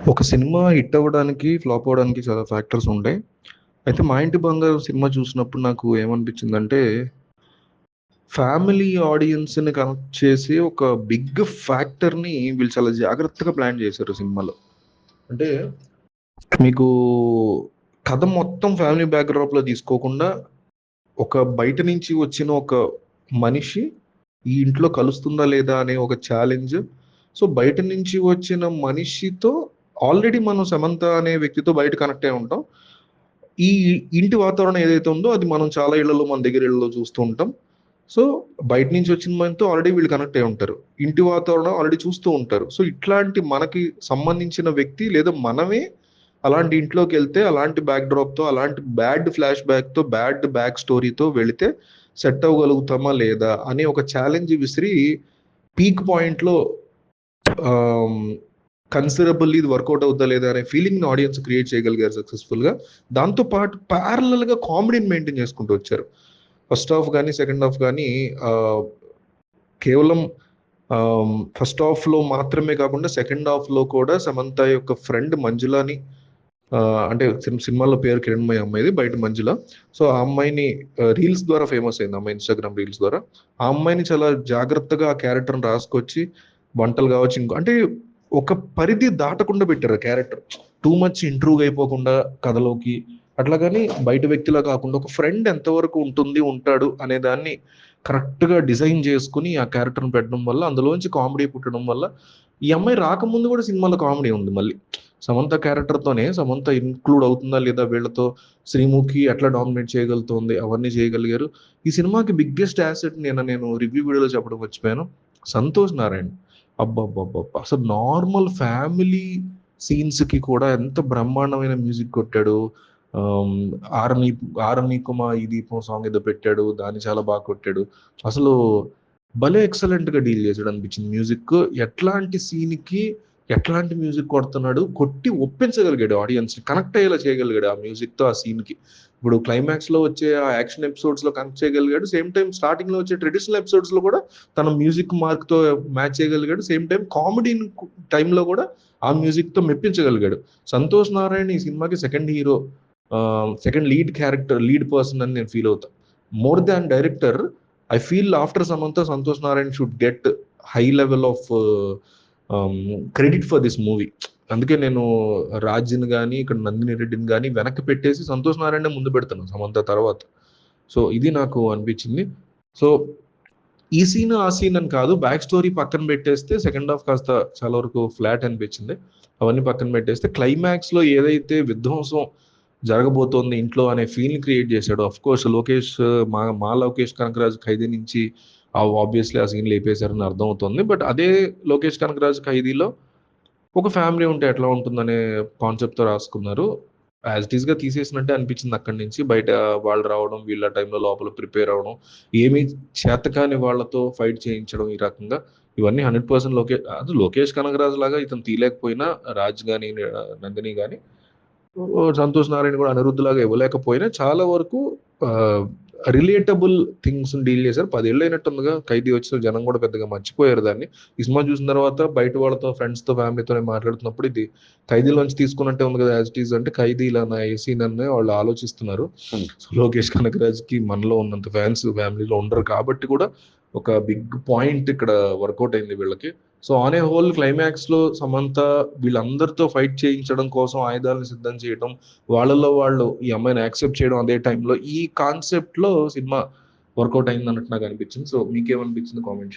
ఒక cinema hit అవ్వడానికి, flop అవ్వడానికి చాలా ఫ్యాక్టర్స్ ఉంటాయి. అయితే 'మా ఇంటి బంగారం' సినిమా చూసినప్పుడు నాకు ఏమనిపించిందంటే, ఫ్యామిలీ ఆడియన్స్‌ని కనెక్ట్ చేసి ఒక బిగ్ ఫ్యాక్టర్‌ని వీళ్ళు చాలా జాగ్రత్తగా ప్లాన్ చేశారు సినిమాలో. అంటే మీకు కథ మొత్తం ఫ్యామిలీ బ్యాక్‌డ్రాప్‌లో తీసుకోకుండా, ఒక బయట నుంచి వచ్చిన ఒక మనిషి ఈ ఇంట్లో కలుస్తుందా లేదా అనే ఒక ఛాలెంజ్. సో, బయట నుంచి వచ్చిన మనిషితో ఆల్రెడీ మనం సమంత అనే వ్యక్తితో బయట కనెక్ట్ అయి ఉంటాం. ఈ ఇంటి వాతావరణం ఏదైతే ఉందో అది మనం చాలా ఇళ్లలో మన దగ్గర ఇళ్లలో చూస్తూ ఉంటాం. సో, బయట నుంచి వచ్చిన మనతో ఆల్రెడీ వీళ్ళు కనెక్ట్ అయి ఉంటారు. ఇంటి వాతావరణం ఆల్రెడీ చూస్తూ ఉంటారు. సో, ఇట్లాంటి మనకి సంబంధించిన వ్యక్తి లేదా మనమే అలాంటి ఇంట్లోకెళ్తే అలాంటి బ్యాక్‌డ్రాప్‌తో, అలాంటి బ్యాడ్ ఫ్లాష్ బ్యాక్‌తో, బ్యాడ్ బ్యాక్ స్టోరీతో వెళితే సెట్ అవ్వగలుగుతామా లేదా అనే ఒక ఛాలెంజ్ విసిరి పీక్ పాయింట్‌లో ఆహ్, కన్సిడరబుల్లీ ఇది వర్కౌట్ అవుద్దా లేదా అనే ఫీలింగ్‌ని ఆడియన్స్ క్రియేట్ చేయగలిగారు సక్సెస్‌ఫుల్‌గా. దాంతో పాటు ప్యారలల్‌గా కామెడీని మెయింటైన్ చేసుకుంటూ వచ్చారు. ఫస్ట్ హాఫ్ గాని, సెకండ్ హాఫ్ గాని ఆహ్, కేవలం ఫస్ట్ హాఫ్‌లో మాత్రమే కాకుండా సెకండ్ హాఫ్‌లో కూడా సమంత యొక్క ఫ్రెండ్ మంజులాని అంటే సినిమాలో పేరు కిరణ్మయి అమ్మాయిది. బయట మంజుల. సో, ఆ అమ్మాయిని రీల్స్ ద్వారా ఫేమస్ అయింది. ఆ అమ్మాయి ఇన్‌స్టాగ్రామ్ రీల్స్ ద్వారా. ఆ అమ్మాయిని చాలా జాగ్రత్తగా ఆ క్యారెక్టర్‌ని రాసుకొచ్చి వంటలు కావచ్చు అంటే ఒక పరిధి దాటకుండా పెట్టారు ఆ క్యారెక్టర్. టూ మచ్ ఇంట్రూవ్ అయిపోకుండా కథలోకి. అట్లాగని బయట వ్యక్తిలా కాకుండా ఒక ఫ్రెండ్ ఎంతవరకు ఉంటాడు అనే దాన్ని కరెక్ట్‌గా డిజైన్ చేసుకొని ఆ క్యారెక్టర్‌ని పెట్టడం వల్ల అందులోంచి కామెడీ పుట్టడం వల్ల ఈ అమ్మాయి రాకముందు కూడా సినిమాలో కామెడీ ఉంది మళ్ళీ. సమంత క్యారెక్టర్‌తోనే సమంత ఇంక్లూడ్ అవుతుందా లేదా వీళ్ళతో శ్రీముఖి ఎట్లా డామినేట్ చేయగలుగుతుంది అవన్నీ చేయగలిగారు. ఈ సినిమాకి బిగ్గెస్ట్ యాసెట్ నేను రివ్యూ వీడియోలో చెప్పడం మర్చిపోయాను. సంతోష్ నారాయణ్. అబ్బబ్బబ్బబ్బా! అసలు నార్మల్ ఫ్యామిలీ సీన్స్‌కి కూడా ఎంత బ్రహ్మాండమైన మ్యూజిక్ కొట్టాడు. ఆహ్, 'ఆరనీకుమా ఈ దీపం' సాంగ్ ఏదో పెట్టాడు. దాన్ని చాలా బాగా కొట్టాడు. అసలు భలే ఎక్సలెంట్‌గా డీల్ చేసాడు అనిపించింది మ్యూజిక్. ఎట్లాంటి సీన్‌కి ఎట్లాంటి మ్యూజిక్ కొడుతున్నాడు. కొట్టి ఒప్పించగలిగాడు ఆడియన్స్‌ని. కనెక్ట్ అయ్యేలా చేయగలిగాడు ఆ మ్యూజిక్‌తో ఆ సీన్‌కి. ఇప్పుడు క్లైమాక్స్‌లో వచ్చే ఆ యాక్షన్ ఎపిసోడ్స్‌లో కనెక్ట్ చేయగలిగాడు. సేమ్ టైమ్ స్టార్టింగ్‌లో వచ్చే ట్రెడిషనల్ ఎపిసోడ్స్‌లో కూడా తన మ్యూజిక్ మార్క్‌తో మ్యాచ్ చేయగలిగాడు. సేమ్ టైమ్ కామెడీని టైంలో కూడా ఆ మ్యూజిక్‌తో మెప్పించగలిగాడు. సంతోష్ నారాయణ ఈ సినిమాకి second hero second lead person అని నేను ఫీల్ అవుతా. More than director I feel after Samantha Santosh Narayana should get high level of credit for this movie. అందుకే నేను రాజ్‌ని గాని, ఇక్కడ నందిని రెడ్డిని గాని వెనక్కి పెట్టేసి సంతోష్ నారాయణనే ముందు పెడుతున్నాను సమంత తర్వాత. సో, ఇది నాకు అనిపించింది. సో, ఈ సీన్, ఆ సీన్ అని కాదు. బ్యాక్ స్టోరీ పక్కన పెట్టేస్తే సెకండ్ హాఫ్ కాస్త చాలా వరకు ఫ్లాట్ అనిపించింది. అవన్నీ పక్కన పెట్టేస్తే క్లైమాక్స్‌లో ఏదైతే విధ్వంసం జరగబోతోంది ఇంట్లో అనే ఫీల్‌ని క్రియేట్ చేశాడో ఆఫ్‌కోర్స్ లోకేష్ మా లోకేష్ కనకరాజు 'ఖైదీ' నుంచి ఆబ్వియస్‌లీ ఆ సీన్ లేపేశారని అర్థమవుతుంది. బట్ అదే లోకేష్ కనకరాజు 'ఖైదీలో' ఒక ఫ్యామిలీ ఉంటే ఎట్లా ఉంటుందనే కాన్సెప్ట్‌తో రాసుకున్నారు. యాజ్ ఇట్ ఈస్‌గా తీసేసినట్టే అనిపించింది అక్కడి నుంచి. బయట వాళ్ళు రావడం, వీళ్ళ టైంలో లోపల ప్రిపేర్ అవ్వడం, ఏమీ చేతకాని వాళ్ళతో ఫైట్ చేయించడం ఈ రకంగా. ఇవన్నీ 100% అది లోకేష్ కనగరాజు లాగా ఇతను తీయలేకపోయినా రాజ్ గాని, నందిని గాని సంతోష్ నారాయణ కూడా అనిరుద్‌లాగా ఇవ్వలేకపోయినా చాలా వరకు ఆహ్, రిలేటబుల్ థింగ్స్‌ని డీల్ చేశారు. 10 ఏళ్ళు అయినట్టుందిగా 'ఖైదీ' వచ్చి జనం కూడా పెద్దగా మర్చిపోయారు దాన్ని. ఈ సినిమా చూసిన తర్వాత బయట వాళ్ళతో, ఫ్రెండ్స్‌తో, ఫ్యామిలీతోనే మాట్లాడుతున్నప్పుడు ఇది 'ఖైదీలోంచి' తీసుకున్నట్టే ఉంది కదా! యాజ్ ఇట్ ఈజ్ అంటే 'ఖైదీ' ఇలానా ఏ సీన్ అని వాళ్ళు ఆలోచిస్తున్నారు. సో, లోకేష్ కనకరాజ్‌కి మనలో ఉన్నంత ఫ్యాన్స్ ఫ్యామిలీలో ఉండరు కాబట్టి కూడా ఒక బిగ్ పాయింట్ ఇక్కడ వర్కౌట్ అయింది వీళ్ళకి. సో, ఆన్ ఏ హోల్ క్లైమాక్స్‌లో సమంత వీళ్ళందరితో ఫైట్ చేయించడం కోసం ఆయుధాలను సిద్ధం చేయడం, వాళ్ళలో వాళ్ళు ఈ అమ్మాయిని యాక్సెప్ట్ చేయడం అదే టైంలో ఈ కాన్సెప్ట్‌లో సినిమా వర్కౌట్ అయిందన్నట్టు నాకనిపించింది. సో, మీకేమనిపించింది కామెంట్ చేయండి.